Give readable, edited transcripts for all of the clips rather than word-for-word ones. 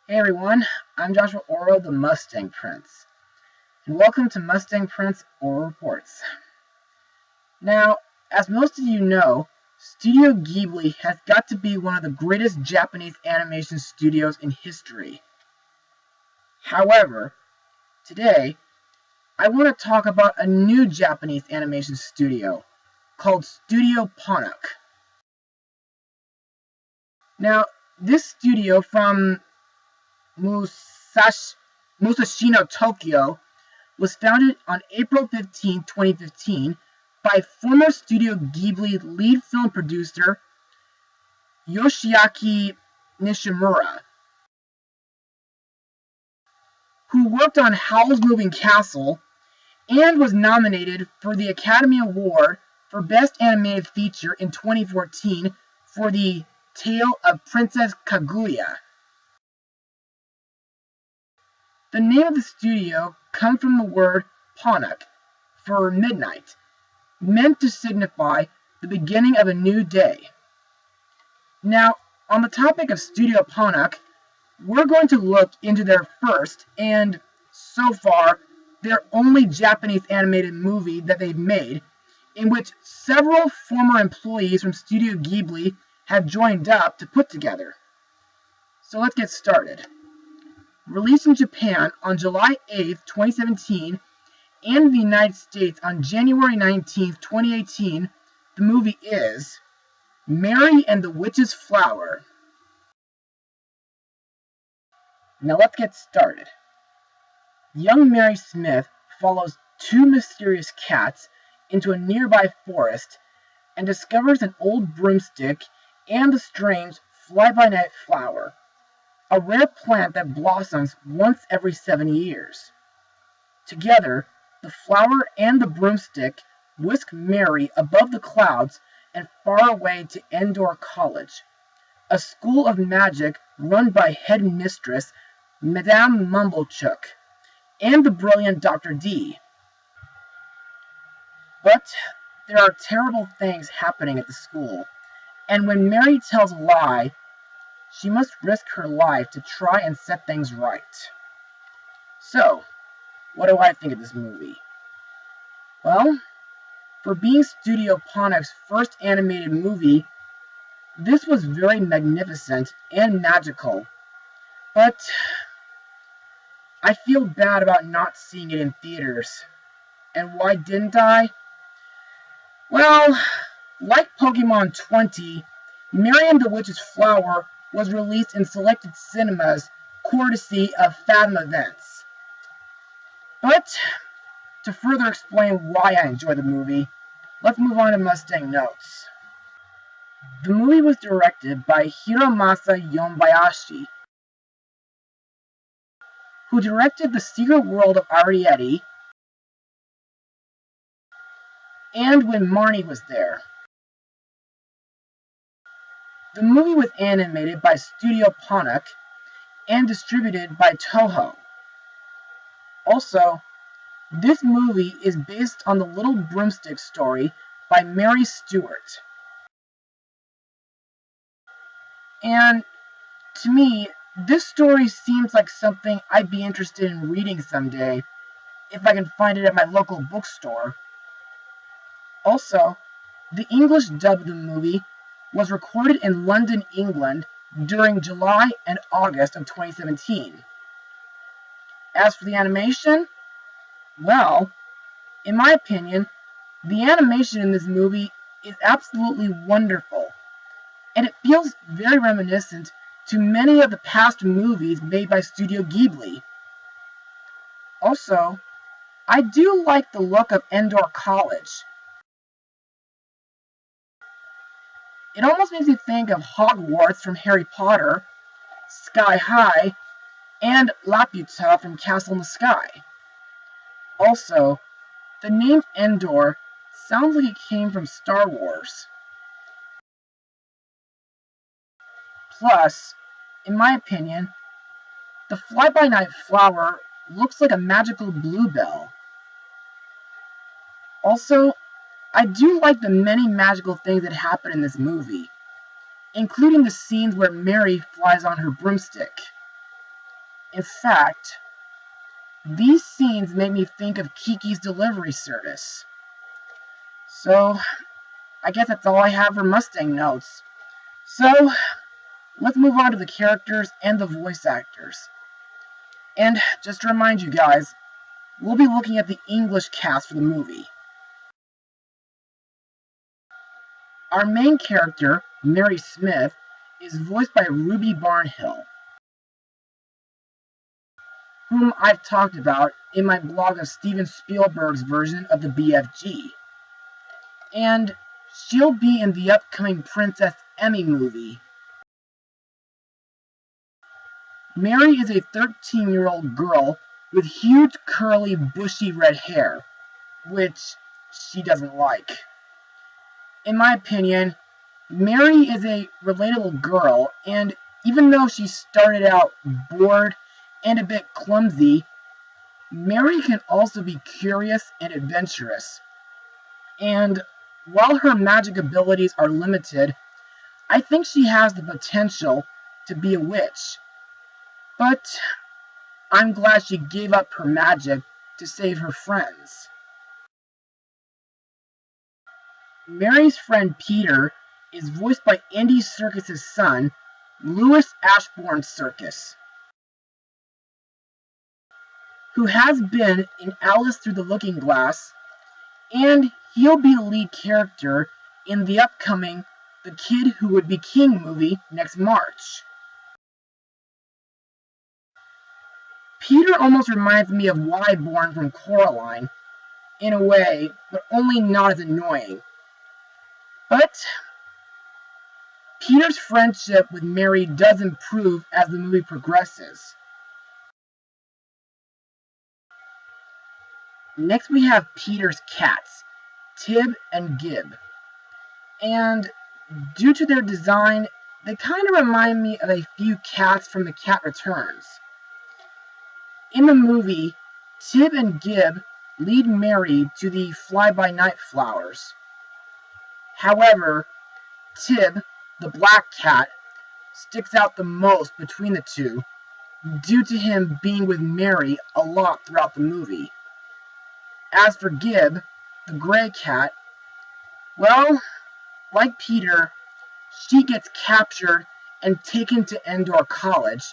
Hey everyone, I'm Joshua Orro, the Mustang Prince, and welcome to Mustang Prince Orro Reports. Now, as most of you know, Studio Ghibli has got to be one of the greatest Japanese animation studios in history. However, today, I want to talk about a new Japanese animation studio called Studio Ponoc. Now, this studio from Musashino, Tokyo, was founded on April 15, 2015 by former Studio Ghibli lead film producer Yoshiaki Nishimura, who worked on Howl's Moving Castle and was nominated for the Academy Award for Best Animated Feature in 2014 for The Tale of Princess Kaguya. The name of the studio comes from the word Ponoc, for midnight, meant to signify the beginning of a new day. Now, on the topic of Studio Ponoc, we're going to look into their first, and so far, their only Japanese animated movie that they've made, in which several former employees from Studio Ghibli have joined up to put together. So let's get started. Released in Japan on July 8, 2017, and in the United States on January 19, 2018, the movie is Mary and the Witch's Flower. Now let's get started. Young Mary Smith follows two mysterious cats into a nearby forest and discovers an old broomstick and the strange fly-by-night flower, a rare plant that blossoms once every 7 years. Together, the flower and the broomstick whisk Mary above the clouds and far away to Endor College, a school of magic run by headmistress Madame Mumblechook and the brilliant Dr. D. But there are terrible things happening at the school, and when Mary tells a lie, she must risk her life to try and set things right. So, what do I think of this movie? Well, for being Studio Ponoc's first animated movie, this was very magnificent and magical. But I feel bad about not seeing it in theaters. And why didn't I? Well, like Pokemon 20, Mary and the Witch's Flower was released in selected cinemas courtesy of Fathom Events. But to further explain why I enjoy the movie, let's move on to Mustang notes. The movie was directed by Hiromasa Yonbayashi, who directed The Secret World of Arrietty and When Marnie Was There. The movie was animated by Studio Ponoc and distributed by Toho. Also, this movie is based on the Little Broomstick story by Mary Stewart. And to me, this story seems like something I'd be interested in reading someday, if I can find it at my local bookstore. Also, the English dub of the movie was recorded in London, England during July and August of 2017. As for the animation, well, in my opinion, the animation in this movie is absolutely wonderful, and it feels very reminiscent to many of the past movies made by Studio Ghibli. Also, I do like the look of Endor College. It almost makes me think of Hogwarts from Harry Potter, Sky High, and Laputa from Castle in the Sky. Also, the name Endor sounds like it came from Star Wars. Plus, in my opinion, the fly-by-night flower looks like a magical bluebell. Also, I do like the many magical things that happen in this movie, including the scenes where Mary flies on her broomstick. In fact, these scenes made me think of Kiki's Delivery Service. So, I guess that's all I have for Mustang notes. So, let's move on to the characters and the voice actors. And just to remind you guys, we'll be looking at the English cast for the movie. Our main character, Mary Smith, is voiced by Ruby Barnhill, whom I've talked about in my blog of Steven Spielberg's version of the BFG. And she'll be in the upcoming Princess Emmy movie. Mary is a 13-year-old girl with huge curly bushy red hair, which she doesn't like. In my opinion, Mary is a relatable girl, and even though she started out bored and a bit clumsy, Mary can also be curious and adventurous. And while her magic abilities are limited, I think she has the potential to be a witch. But I'm glad she gave up her magic to save her friends. Mary's friend Peter is voiced by Andy Serkis' son, Louis Ashbourne Serkis, who has been in Alice Through the Looking Glass, and he'll be the lead character in the upcoming The Kid Who Would Be King movie next March. Peter almost reminds me of Wyborn from Coraline, in a way, but only not as annoying. But Peter's friendship with Mary does improve as the movie progresses. Next we have Peter's cats, Tib and Gib. And due to their design, they kind of remind me of a few cats from The Cat Returns. In the movie, Tib and Gib lead Mary to the fly-by-night flowers. However, Tib, the black cat, sticks out the most between the two, due to him being with Mary a lot throughout the movie. As for Gib, the gray cat, well, like Peter, she gets captured and taken to Endor College.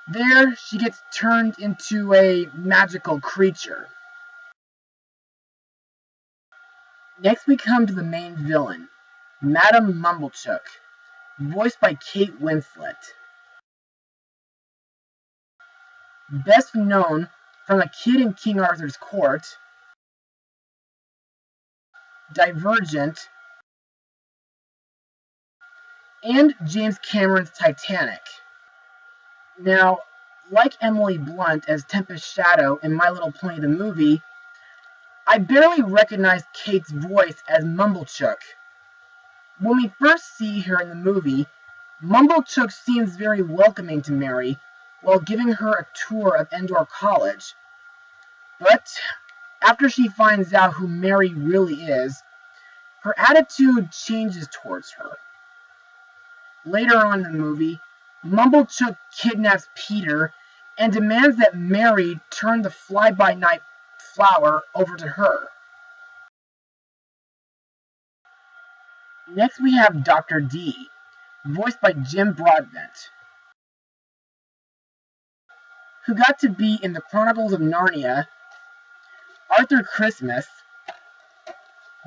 There, she gets turned into a magical creature. Next we come to the main villain, Madame Mumblechook, voiced by Kate Winslet. Best known from A Kid in King Arthur's Court, Divergent, and James Cameron's Titanic. Now, like Emily Blunt as Tempest Shadow in My Little Pony the movie, I barely recognized Kate's voice as Mumblechook. When we first see her in the movie, Mumblechook seems very welcoming to Mary while giving her a tour of Endor College. But after she finds out who Mary really is, her attitude changes towards her. Later on in the movie, Mumblechook kidnaps Peter and demands that Mary turn the fly-by-night flower over to her. Next we have Dr. D, voiced by Jim Broadbent, who got to be in the Chronicles of Narnia, Arthur Christmas,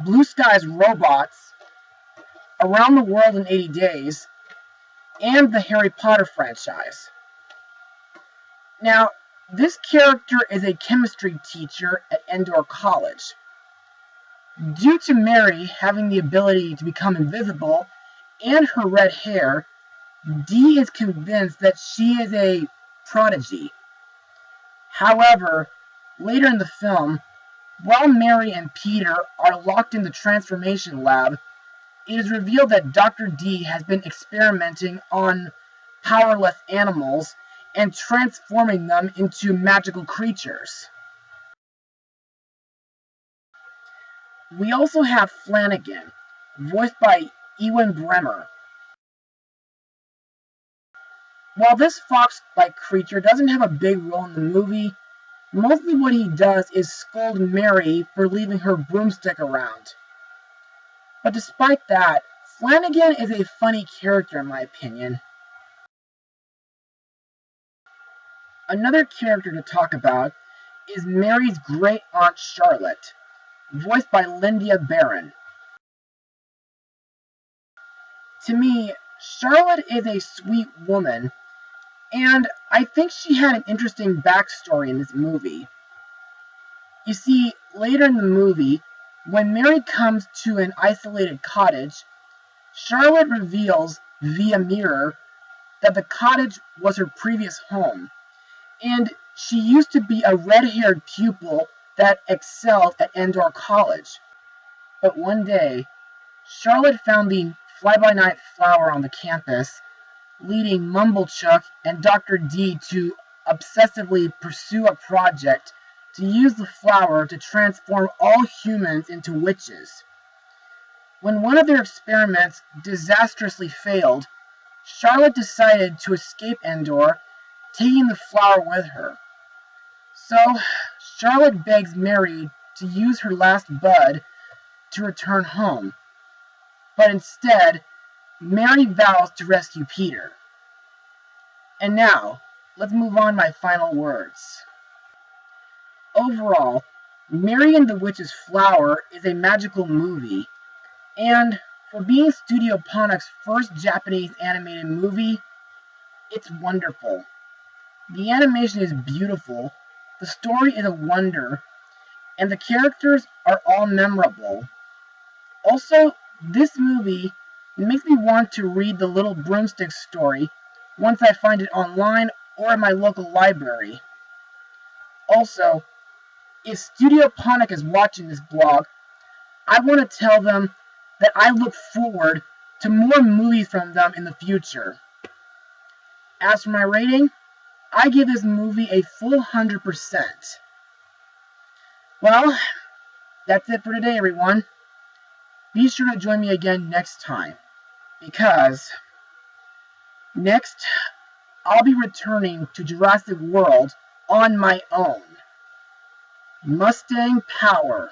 Blue Sky's Robots, Around the World in 80 Days, and the Harry Potter franchise. Now, this character is a chemistry teacher at Endor College. Due to Mary having the ability to become invisible and her red hair, Dee is convinced that she is a prodigy. However, later in the film, while Mary and Peter are locked in the transformation lab, it is revealed that Dr. D has been experimenting on powerless animals and transforming them into magical creatures. We also have Flanagan, voiced by Ewan Bremer, While this fox-like creature doesn't have a big role in the movie, mostly what he does is scold Mary for leaving her broomstick around. But despite that, Flanagan is a funny character in my opinion. Another character to talk about is Mary's great aunt Charlotte, voiced by Linda Barron. To me, Charlotte is a sweet woman, and I think she had an interesting backstory in this movie. You see, later in the movie, when Mary comes to an isolated cottage, Charlotte reveals via mirror that the cottage was her previous home, and she used to be a red-haired pupil that excelled at Endor College. But one day, Charlotte found the fly-by-night flower on the campus, leading Mumblechuck and Dr. D to obsessively pursue a project to use the flower to transform all humans into witches. When one of their experiments disastrously failed, Charlotte decided to escape Endor, taking the flower with her. So, Charlotte begs Mary to use her last bud to return home. But instead, Mary vows to rescue Peter. And now, let's move on to my final words. Overall, Mary and the Witch's Flower is a magical movie, and for being Studio Ponoc's first Japanese animated movie, it's wonderful. The animation is beautiful, the story is a wonder, and the characters are all memorable. Also, this movie makes me want to read the Little Broomstick story once I find it online or in my local library. Also, if Studio Ponoc is watching this blog, I want to tell them that I look forward to more movies from them in the future. As for my rating, I give this movie a full 100%. Well, that's it for today, everyone. Be sure to join me again next time, because next, I'll be returning to Jurassic World on my own. Mustang Power.